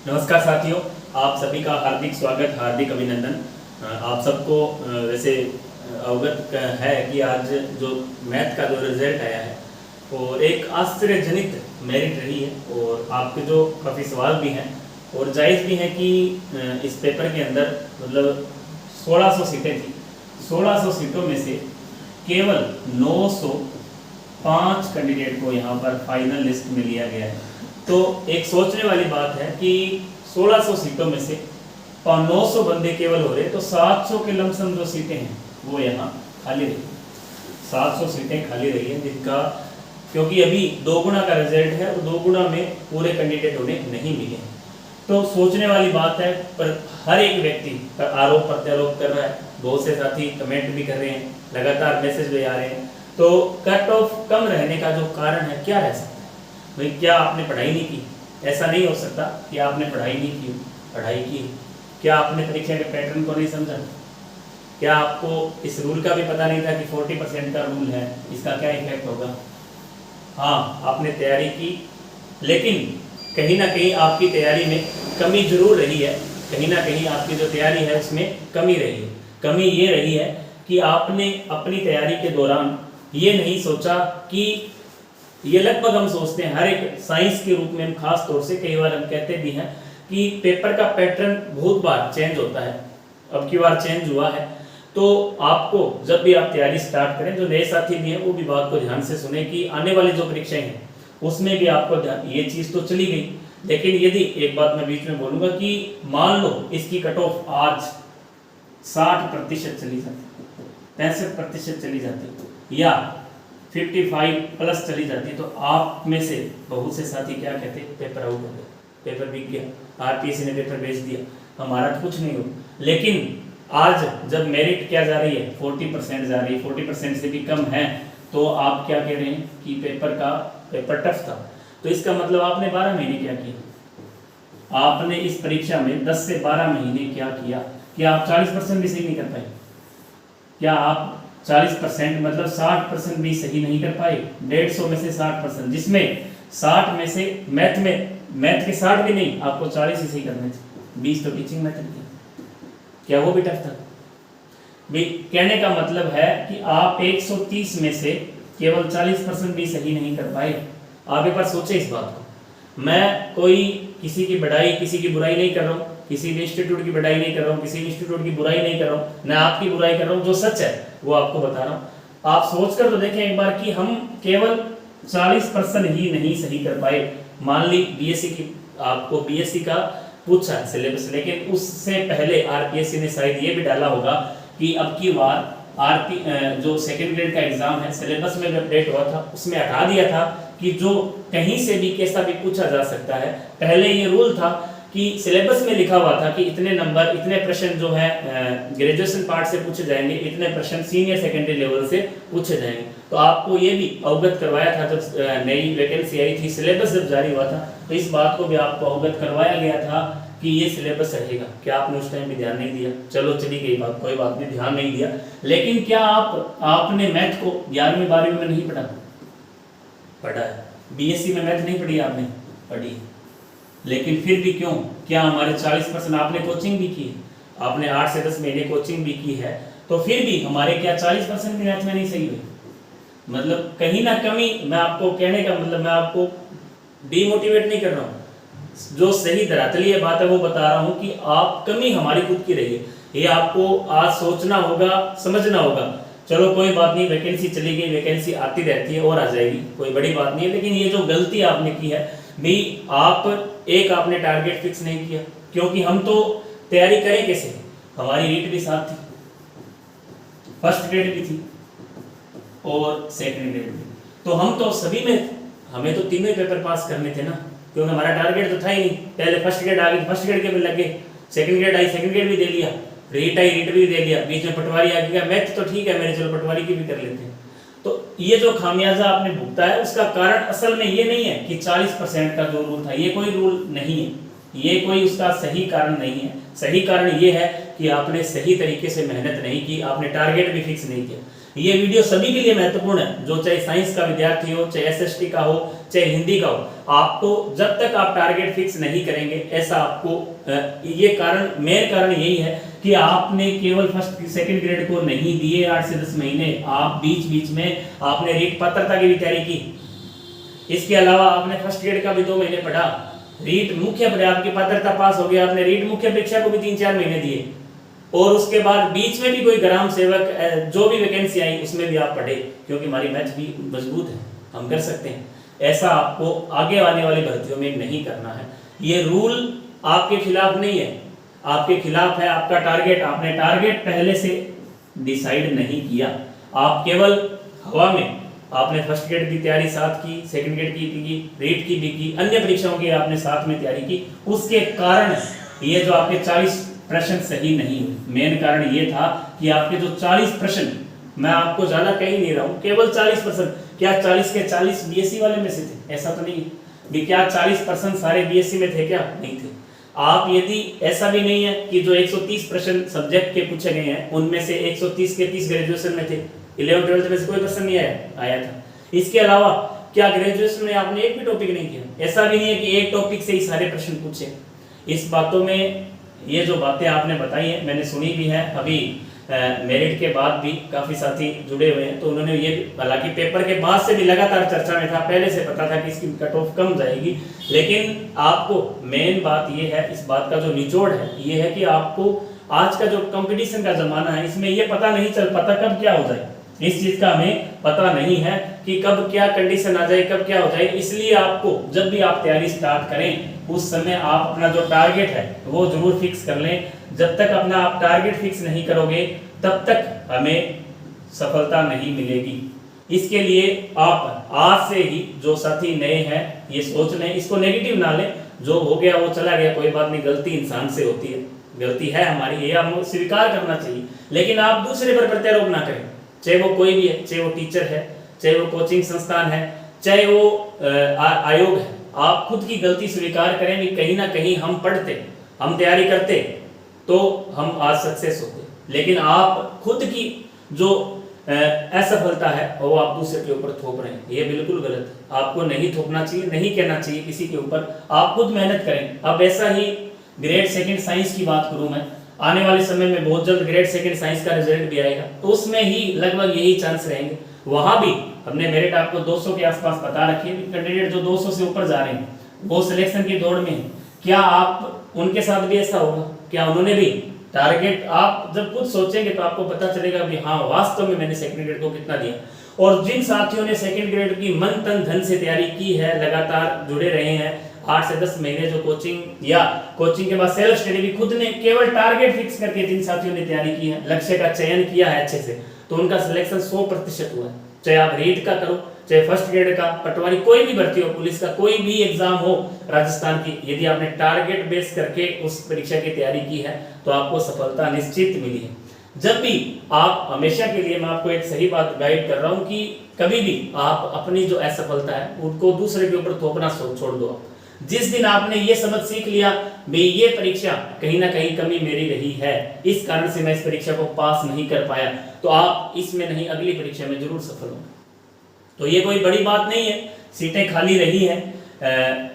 नमस्कार साथियों, आप सभी का हार्दिक स्वागत, हार्दिक अभिनंदन। आप सबको वैसे अवगत है कि आज जो मैथ का जो रिजल्ट आया है और एक आश्चर्यजनित मेरिट रही है और आपके जो काफ़ी सवाल भी हैं और जायज़ भी हैं कि इस पेपर के अंदर मतलब 1600 सीटें थी। 1600 सीटों में से केवल 905 कैंडिडेट को यहाँ पर फाइनल लिस्ट में लिया गया है। तो एक सोचने वाली बात है कि 1600 सीटों में से 900 बंदे केवल हो रहे, तो 700 के लमसम जो सीटें हैं वो यहाँ खाली रही। 700 सीटें खाली रही हैं जिनका, क्योंकि अभी 2 गुना का रिजल्ट है और 2 गुना में पूरे कैंडिडेट उन्हें नहीं मिले। तो सोचने वाली बात है, पर हर एक व्यक्ति पर आरोप प्रत्यारोप कर रहा है। बहुत से साथी कमेंट भी कर रहे हैं, लगातार मैसेज भी आ रहे हैं। तो कट ऑफ कम रहने का जो कारण है क्या रह सकता है? भाई क्या आपने पढ़ाई नहीं की? ऐसा नहीं हो सकता कि आपने पढ़ाई नहीं की, पढ़ाई की। क्या आपने परीक्षा के पैटर्न को नहीं समझा? क्या आपको इस रूल का भी पता नहीं था कि 40% का रूल है, इसका क्या इफेक्ट होगा? हाँ, आपने तैयारी की, लेकिन कहीं ना कहीं आपकी तैयारी में कमी जरूर रही है। कहीं ना कहीं आपकी जो तैयारी है उसमें कमी रही है। कमी ये रही है कि आपने अपनी तैयारी के दौरान ये नहीं सोचा कि ये लगभग हम सोचते हैं, हर एक साइंस के रूप में हम खास तौर से कई बार हम कहते भी हैं कि पेपर का पैटर्न बहुत बार चेंज होता है। अब की बार चेंज हुआ है, तो आपको जब भी आप तैयारी स्टार्ट करें, जो नए साथी भी हैं वो भी बात को ध्यान से सुने कि आने वाली जो परीक्षाएं हैं उसमें भी आपको ये चीज़ तो चली गई, लेकिन यदि एक बात मैं बीच में बोलूँगा कि मान लो इसकी कट ऑफ आज 60% चली जाती, 65% चली जाती या 55 प्लस चली जाती, तो आप में से बहुत से साथी क्या कहते? पेपर आउट हो गया, पेपर बिक गया, आरपीएससी ने पेपर बेच दिया, हमारा तो कुछ नहीं हो। लेकिन आज जब मेरिट क्या जा रही है, 40% जा रही है, 40% से भी कम है, तो आप क्या कह रहे हैं कि पेपर टफ था। तो इसका मतलब आपने 12 महीने क्या किया? आपने इस परीक्षा में 10 से 12 महीने क्या किया? क्या आप 40% भी सही नहीं कर पाए? क्या आप 40% मतलब 60% भी सही नहीं कर पाए? 150 में से 60%, जिसमें 60 में से मैथ के 60 भी नहीं, आपको 40 ही सही करने थे। 20 तो टीचिंग मेथड थी, क्या वो भी टफ था? भी कहने का मतलब है कि आप 130 में से केवल 40% भी सही नहीं कर पाए। आप एक बार सोचे इस बात को। मैं कोई किसी की बढ़ाई, किसी की बुराई नहीं कर रहा हूँ, किसी भी इंस्टीट्यूट की बढ़ाई नहीं कर रहा हूँ, किसी इंस्टीट्यूट की बुराई नहीं कर रहा हूँ, मैं आपकी बुराई कर रहा हूँ। जो सच है वो आपको बता रहा हूँ। आप सोचकर तो देखें एक बार कि हम केवल 40% ही नहीं सही कर पाए। मान ली बीएससी की, आपको बीएससी का पूछा है सिलेबस, लेकिन उससे पहले आरपीएससी ने शायद ये भी डाला होगा कि अब की बार जो सेकेंड ग्रेड का एग्जाम है, सिलेबस में भी अपडेट हुआ था, उसमें हटा दिया था कि जो कहीं से भी कैसा भी पूछा जा सकता है। पहले ये रूल था कि सिलेबस में लिखा हुआ था कि इतने नंबर, इतने प्रश्न जो है ग्रेजुएशन पार्ट से पूछे जाएंगे, इतने प्रश्न सीनियर सेकेंडरी लेवल से पूछे जाएंगे। तो आपको ये भी अवगत करवाया था जब नई वैकेंसी आई थी, सिलेबस जब जारी हुआ था, तो इस बात को भी आपको अवगत करवाया गया था कि ये सिलेबस रहेगा। क्या आपने उस टाइम भी ध्यान नहीं दिया? चलो चली गई बात, कोई बात नहीं, ध्यान नहीं दिया। लेकिन क्या आपने मैथ को 11वीं 12वीं में नहीं पढ़ा है? बीएससी में मैथ नहीं पढ़ी आपने? पढ़ी। लेकिन फिर भी क्यों? क्या हमारे 40% आपने कोचिंग भी की है, आपने 8 से 10 महीने कोचिंग भी की है, तो फिर भी हमारे क्या 40% भी मैथ में नहीं सही हुई? मतलब कहीं ना कमी, मैं आपको कहने का मतलब, मैं आपको डीमोटिवेट नहीं कर रहा हूँ, जो सही धरातलीय बात है वो बता रहा हूँ कि आप कमी हमारी खुद की रही है। ये आपको आज सोचना होगा, समझना होगा। चलो कोई बात नहीं, वैकेंसी चली गई, वैकेंसी आती रहती है और आ जाएगी, कोई बड़ी बात नहीं है। लेकिन ये जो गलती आपने की है भी, आपने टारगेट फिक्स नहीं किया, क्योंकि हम तो तैयारी करें कैसे? हमारी रीट भी साथ थी, फर्स्ट ग्रेड भी थी और सेकंड ग्रेड भी, तो हम तो सभी में, हमें तो तीनों ही पेपर पास करने थे ना, क्योंकि हमारा टारगेट तो था ही नहीं। पहले फर्स्ट ग्रेड आ गई, फर्स्ट ग्रेड के भी लग गए, second grade I, second grade भी दे लिया, रीट आई, रीट भी दे लिया, बीच में पटवारी आ गया। मैथ तो ठीक है मेरे, चलो पटवारी की भी कर लेते हैं। तो ये जो खामियाजा आपने भुगता है, उसका कारण असल में ये नहीं है कि 40% का जो रूल था, ये कोई रूल नहीं है, ये कोई उसका सही कारण नहीं है। सही कारण ये है कि आपने सही तरीके से मेहनत नहीं की, आपने टारगेट भी फिक्स नहीं किया। ये वीडियो सभी के लिए महत्वपूर्ण है, जो चाहे साइंस का विद्यार्थी हो, चाहे एसएसटी का हो, चाहे हिंदी का हो। आपको जब तक आप टारगेट फिक्स नहीं करेंगे, ऐसा आपको ये मेन कारण यही है कि आपने केवल फर्स्ट सेकंड ग्रेड को नहीं दिए 8 से 10 महीने, आप बीच बीच में आपने रीट पात्रता की भी तैयारी की, इसके अलावा आपने फर्स्ट ग्रेड का भी 2 महीने पढ़ा, रीट मुख्य पढ़ा, आपकी पात्रता पास हो गया, आपने रीट मुख्य परीक्षा को भी 3-4 महीने दिए, और उसके बाद बीच में भी कोई ग्राम सेवक जो भी वैकेंसी आई उसमें भी आप पढ़े, क्योंकि हमारी मैच भी मजबूत है, हम कर सकते हैं। ऐसा आपको आगे आने वाली भर्तियों में नहीं करना है। ये रूल आपके खिलाफ नहीं है, आपके खिलाफ है आपका टारगेट। आपने टारगेट पहले से डिसाइड नहीं किया, आप केवल हवा में, आपने फर्स्ट ग्रेड की तैयारी साथ की, सेकंड ग्रेड की, रीट की भी की, अन्य परीक्षाओं की आपने साथ में तैयारी की, उसके कारण ये जो आपके 40 प्रश्न सही नहीं हुए। मेन कारण ये था कि आपके जो 40 प्रश्न, मैं आपको ज्यादा कह ही नहीं रहा हूँ, केवल 40%, क्या 40 के 40 बीएससी वाले में से थे? ऐसा तो नहीं भी, क्या 40% सारे बीएससी में थे? क्या नहीं थे। आप यदि ऐसा भी नहीं है कि जो 130 प्रश्न सब्जेक्ट के पूछे गए हैं उनमें से 130 के 30 ग्रेजुएशन में थे, 11th-12th में से कोई प्रश्न नहीं आया था। इसके अलावा क्या ग्रेजुएशन में आपने एक भी टॉपिक नहीं किया? ऐसा भी नहीं है कि एक टॉपिक से ही सारे प्रश्न पूछे। इस बातों में ये जो बातें आपने बताई हैं मैंने सुनी भी है, अभी मेरिट के बाद भी काफी साथी जुड़े हुए हैं, तो उन्होंने ये, हालांकि पेपर के बाद से भी लगातार चर्चा में था, पहले से पता था कि इसकी कट ऑफ कम जाएगी, लेकिन आपको मेन बात ये है, इस बात का जो निचोड़ है ये है कि आपको आज का जो कंपटीशन का जमाना है इसमें ये पता नहीं चल पाता कब क्या हो जाए, इस चीज का हमें पता नहीं है कि कब क्या कंडीशन आ जाए, कब क्या हो जाए। इसलिए आपको जब भी आप तैयारी स्टार्ट करें उस समय आप अपना जो टारगेट है वो जरूर फिक्स कर लें। जब तक अपना आप टारगेट फिक्स नहीं करोगे तब तक हमें सफलता नहीं मिलेगी। इसके लिए आप आज से ही, जो साथी नए हैं ये सोच लें, इसको नेगेटिव ना लें, जो हो गया वो चला गया, कोई बात नहीं, गलती इंसान से होती है, गलती है हमारी, ये हम स्वीकार करना चाहिए, लेकिन आप दूसरे पर प्रत्यारोप ना करें, चाहे वो कोई भी है, चाहे वो टीचर है, चाहे वो कोचिंग संस्थान है, चाहे वो आयोग है। आप खुद की गलती स्वीकार करें कि कहीं ना कहीं हम पढ़ते, हम तैयारी करते तो हम आज सक्सेस होते, लेकिन आप खुद की जो असफलता है वो आप दूसरे के ऊपर थोप रहे हैं, ये बिल्कुल गलत है। आपको नहीं थोपना चाहिए, नहीं कहना चाहिए किसी के ऊपर, आप खुद मेहनत करें। अब ऐसा ही ग्रेड सेकंड साइंस की बात करूं मैं, आने वाले समय में बहुत जल्द ग्रेड सेकंड साइंस का रिजल्ट भी आएगा, तो उसमें ही लगभग यही चांस रहेंगे। वहां भी हमने मेरिट आपको 200 के आसपास बता रखी है, कैंडिडेट जो 200 से ऊपर जा रहे हैं वो सिलेक्शन की दौड़ में है। क्या आप उनके साथ भी ऐसा होगा? क्या उन्होंने भी टारगेट, आप जब खुद सोचेंगे तो आपको पता चलेगा कि हाँ वास्तव में मैंने सेकंड ग्रेड को कितना दिया। और जिन साथियों ने सेकंड ग्रेड की मन तन धन से तैयारी की है, लगातार जुड़े रहे हैं, 8 से 10 महीने जो कोचिंग या कोचिंग के बाद सेल्फ स्टडी भी खुद ने केवल टारगेट फिक्स करके जिन साथियों ने तैयारी की है, लक्ष्य का चयन किया है अच्छे से, तो उनका सिलेक्शन 100% हुआ है। चाहे आप रीट का करो, चाहे फर्स्ट ग्रेड का, पटवारी, कोई भी भर्ती हो, पुलिस का कोई भी एग्जाम हो राजस्थान की, यदि आपने टारगेट बेस करके उस परीक्षा की तैयारी की है तो आपको सफलता निश्चित मिली है। जब भी आप, हमेशा के लिए मैं आपको एक सही बात गाइड कर रहा हूं कि कभी भी आप अपनी जो असफलता है उनको दूसरे के ऊपर थोपना छोड़ दो। जिस दिन आपने ये समझ सीख लिया भाई ये परीक्षा कहीं ना कहीं कमी मेरी रही है, इस कारण से मैं इस परीक्षा को पास नहीं कर पाया, तो आप इसमें नहीं अगली परीक्षा में जरूर सफल होंगे। तो ये कोई बड़ी बात नहीं है, सीटें खाली रही हैं।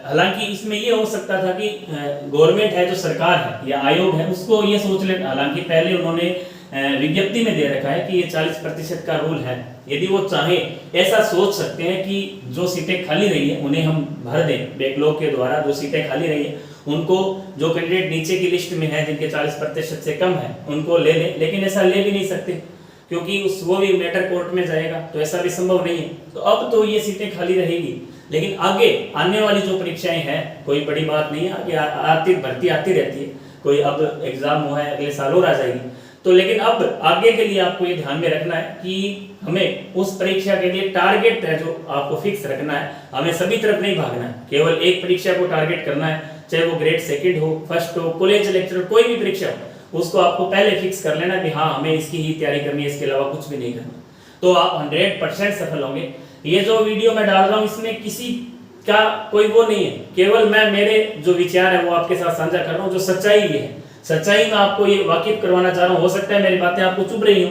हालांकि इसमें ये हो सकता था कि गवर्नमेंट है, जो सरकार है या आयोग है, उसको ये सोच ले, हालांकि पहले उन्होंने विज्ञप्ति में दे रखा है कि ये 40% का रूल है, यदि वो चाहे ऐसा सोच सकते हैं कि जो सीटें खाली रही है उन्हें हम भर दें, बैकलॉग के द्वारा जो सीटें खाली रही है उनको, जो कैंडिडेट नीचे की लिस्ट में है जिनके 40% से कम है उनको ले लें, लेकिन ऐसा ले भी नहीं सकते क्योंकि वो भी मैटर कोर्ट में जाएगा, तो ऐसा भी संभव नहीं है। तो अब तो ये सीटें खाली रहेगी, लेकिन आगे आने वाली जो परीक्षाएं हैं कोई बड़ी बात नहीं है, आगे भर्ती आती रहती है, कोई अब एग्जाम हुआ है अगले साल और आ जाएगी। तो लेकिन अब आगे के लिए आपको ये ध्यान में रखना है कि हमें उस परीक्षा के लिए टारगेट है जो आपको फिक्स रखना है, हमें सभी तरफ नहीं भागना है, केवल एक परीक्षा को टारगेट करना है, चाहे वो ग्रेड सेकंड हो, फर्स्ट हो, कॉलेज लेक्चर, कोई भी परीक्षा हो, उसको आपको पहले फिक्स कर लेना कि हाँ हमें इसकी ही तैयारी करनी है, इसके अलावा कुछ भी नहीं करना, तो आप 100% सफल होंगे। ये जो वीडियो मैं डाल रहा हूँ इसमें किसी का कोई वो नहीं है, केवल मैं मेरे जो विचार है वो आपके साथ साझा कर रहा हूँ, जो सच्चाई ये है, सच्चाई में आपको ये वाकिफ करवाना चाह रहा हूँ। हो सकता है मेरी बातें आपको चुभ रही हो,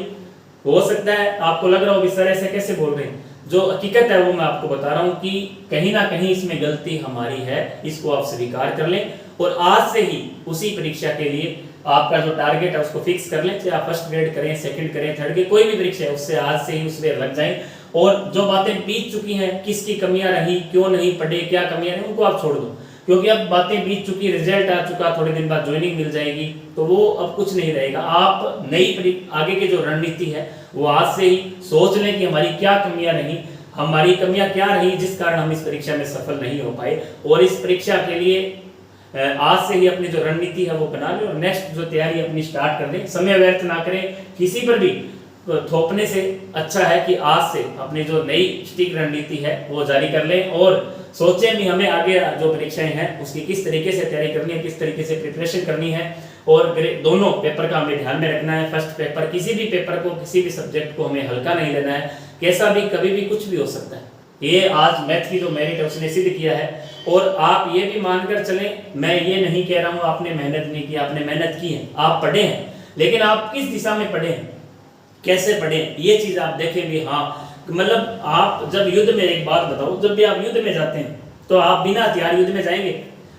हो सकता है आपको लग रहा हो कि सर ऐसे कैसे बोल रहे हैं, जो हकीकत है वो मैं आपको बता रहा हूं कि कहीं ना कहीं इसमें गलती हमारी है, इसको आप स्वीकार कर लें और आज से ही उसी परीक्षा के लिए आपका जो टारगेट है उसको फिक्स कर लें। चाहे आप फर्स्ट ग्रेड करें, सेकंड करें, थर्ड के कोई भी परीक्षा है, उससे आज से ही उसमें लग जाएं। और जो बातें बीत चुकी हैं, किसकी कमियां रही, क्यों नहीं पढ़े, क्या कमियां रही, उनको आप छोड़ दो, क्योंकि अब बातें बीत चुकी, रिजल्ट आ चुका, थोड़े दिन बाद ज्वाइनिंग मिल जाएगी, तो वो अब कुछ नहीं रहेगा। आप नई आगे की जो रणनीति है वो आज से ही सोच लें कि हमारी क्या कमियां रही, हमारी कमियां क्या रही जिस कारण हम इस परीक्षा में सफल नहीं हो पाए, और इस परीक्षा के लिए आज से ही अपनी जो रणनीति है वो बना लें और नेक्स्ट जो तैयारी अपनी स्टार्ट कर दें। समय व्यर्थ ना करें, किसी पर भी थोपने से अच्छा है कि आज से अपनी जो नई स्टिक रणनीति है वो जारी कर लें और सोचें भी हमें आगे जो परीक्षाएं हैं उसकी किस तरीके से तैयारी करनी है, किस तरीके से प्रिपरेशन करनी है। और दोनों पेपर का हमें ध्यान में रखना है। फर्स्ट पेपर, किसी भी पेपर को, किसी भी सब्जेक्ट को हमें हल्का नहीं लेना है, कैसा भी कभी भी कुछ भी हो सकता है। ये आज मैथ की जो मेरिट है उसने सिद्ध किया है। और आप ये भी मानकर चलें, मैं ये नहीं कह रहा हूँ आपने मेहनत नहीं की, आपने मेहनत की है, आप पढ़े हैं, लेकिन आप किस दिशा में पढ़े हैं, कैसे पढ़े, ये चीज आप देखें भी। हाँ, मतलब आप जब युद्ध में, एक बात बताओ, जब भी आप युद्ध में जाते हैं तो आप बिना हथियार युद्ध में जाएंगे?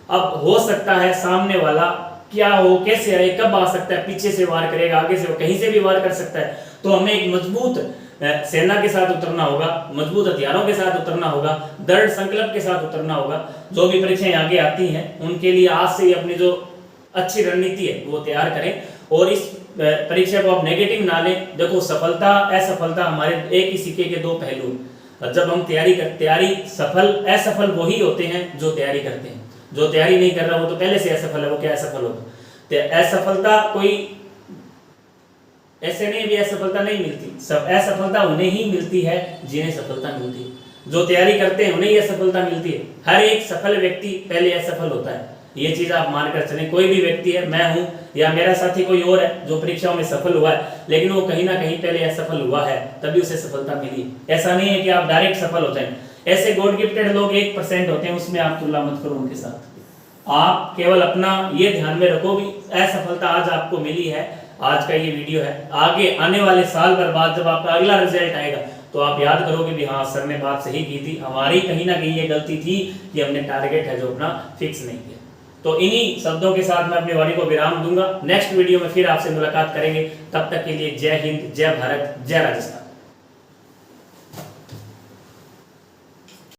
अब हो सकता है सामने वाला क्या हो, कैसे आए, कब आ सकता है, पीछे से वार करेगा, आगे से, कहीं से भी वार कर सकता है। तो हमें एक मजबूत सेना के साथ उतरना होगा, मजबूत हथियारों के साथ उतरना होगा, दृढ़ संकल्प के साथ उतरना होगा। जो भी परीक्षाएं आगे आती हैं उनके लिए आज से ही अपनी जो अच्छी रणनीति है वो तैयार करें और इस परीक्षा को आप नेगेटिव ना लें। देखो, सफलता असफलता हमारे एक ही सिक्के के दो पहलू। जब हम तैयारी सफल असफल वही होते हैं जो तैयारी करते हैं, जो तैयारी नहीं कर रहा वो तो पहले से असफल है, वो क्या असफल होगा। तो असफलता कोई ऐसे नहीं भी असफलता नहीं मिलती, सब असफलता उन्हें ही मिलती है जिन्हें सफलता मिलती है। जो तैयारी करते हैं उन्हें ही असफलता मिलती है। हर एक सफल व्यक्ति पहले असफल होता है, ये चीज आप मानकर चलें। कोई भी व्यक्ति है, मैं हूं या मेरा साथी कोई और है जो परीक्षाओं में सफल हुआ है, लेकिन वो कहीं ना कहीं पहले असफल हुआ है, तभी उसे सफलता मिली। ऐसा नहीं है कि आप डायरेक्ट सफल हो जाएं। ऐसे गॉड गिफ्टेड लोग 1% होते हैं, उसमें आप तुलना मत करो उनके साथ। आप केवल अपना ये ध्यान में रखो भी असफलता आज आपको मिली है, आज का ये वीडियो है, आगे आने वाले साल भर बाद जब आपका अगला रिजल्ट आएगा तो आप याद करोगे भी हाँ सर ने बात सही की थी, हमारी कहीं ना कहीं ये गलती थी कि हमने टारगेट है जो अपना फिक्स नहीं किया। तो इन्हीं शब्दों के साथ मैं अपनी वाणी को विराम दूंगा। नेक्स्ट वीडियो में फिर आपसे मुलाकात करेंगे, तब तक के लिए जय हिंद, जय भारत, जय राजस्थान।